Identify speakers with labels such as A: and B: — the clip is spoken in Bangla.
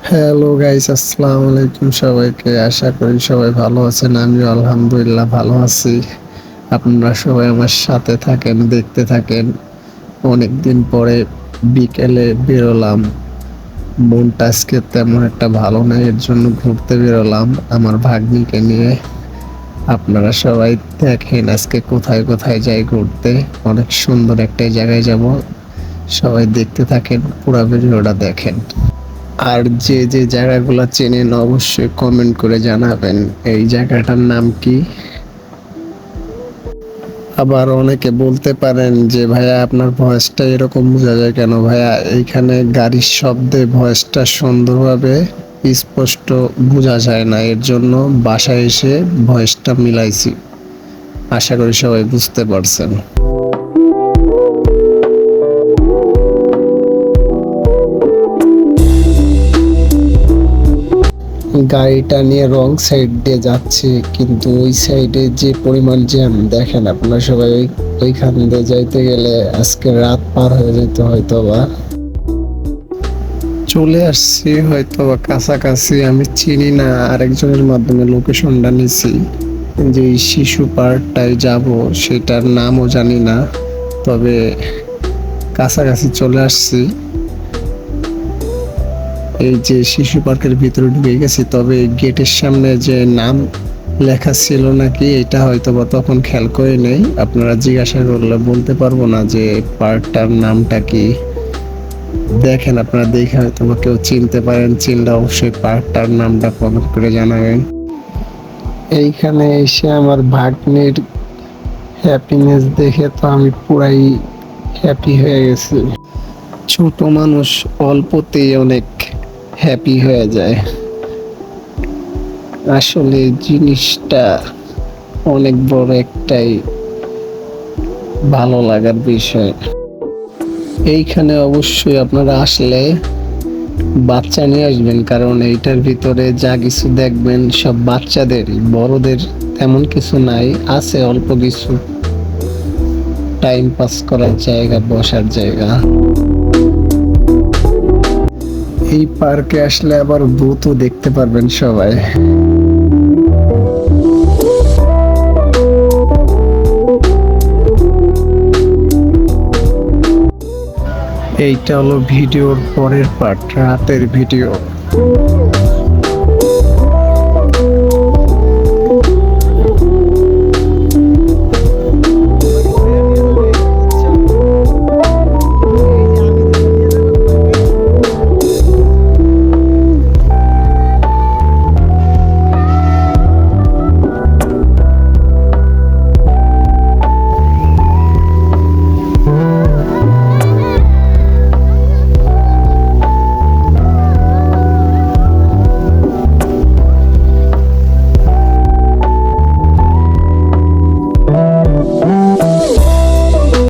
A: হ্যালো গাইস, আসসালামু আলাইকুম সবাইকে। আশা করি সবাই ভালো আছেন। আমিও আলহামদুলিল্লাহ ভালো আছি। আপনারা সবাই আমার সাথে থাকেন, দেখতে থাকেন। অনেকদিন পরে বিকেলে বেরোলাম। মনটা আজকে তেমন একটা ভালো নাই, এর জন্য ঘুরতে বেরোলাম আমার ভাগ্নিকে নিয়ে। আপনারা সবাই দেখেন আজকে কোথায় কোথায় যাই ঘুরতে। অনেক সুন্দর একটা জায়গায় যাব। সবাই দেখতে থাকেন, পুরো ভিডিওটা দেখেন। আর যে যে জায়গাগুলো চেনেন অবশ্যই কমেন্ট করে জানাবেন এই জায়গাটার নাম কি। আবার অনেকে বলতে পারেন যে ভাইয়া আপনার ভয়েসটা এরকম বোঝা যায় কেন? ভাইয়া এইখানে গাড়ির শব্দে ভয়েসটা সুন্দরভাবে স্পষ্ট বোঝা যায় না, এর জন্য বাসায় এসে ভয়েসটা মিলাইছি। আশা করি সবাই বুঝতে পারছেন। গাড়িটা নিয়ে রং সাইড দিয়ে যাচ্ছে, কিন্তু ওই সাইডে যে পরিমাণ জ্যাম দেখেন আপনারা সবাই। ওইখান দিয়ে যাইতে গেলে আজকে রাত পার হয়ে যেত হয়তো বা। চলে আসছি হয়তো বা কাছাকাছি, আমি চিনি না, আরেকজনের মাধ্যমে লোকেশনটা নিছি। যে শিশু পার্কটায় যাব সেটার নামও জানি না, তবে কাছাকাছি চলে আসছি। এই যে শিশু পার্কের ভিতরে ঢুকে গেছি, তবে গেটের সামনে যে নাম লেখা ছিল নাকি এটা হয়তো বা তখন খেয়াল করে নেই। আপনারা জিজ্ঞাসা করলে বলতে পারবো না যে পার্কটার নামটা কি। দেখেন আপনারা দেখে হয়তো বা কেউ চিনতে পারেন, চিনলে অবশ্যই পার্কটার নামটা কমেন্ট করে জানাবেন। এইখানে এসে আমার ভাগ্নির হ্যাপিনেস দেখে তো আমি পুরাই হ্যাপি হয়ে গেছি। ছোট মানুষ অল্পতেই অনেক হ্যাপি হয়ে যায়। আসলে জিনিসটা অনেক বড় একটাই ভালো লাগার বিষয়। এইখানে অবশ্যই আপনারা আসলে বাচ্চা নিয়ে আসবেন, কারণ এইটার ভিতরে যা কিছু দেখবেন সব বাচ্চাদের, বড়দের তেমন কিছু নাই। আছে অল্প কিছু টাইম পাস করার জায়গা, বসার জায়গা। এই পার্কে আসলে আবার ভূতও দেখতে পারবেন সবাই। এইটা হলো ভিডিওর পরের পার্ট, রাতের ভিডিও।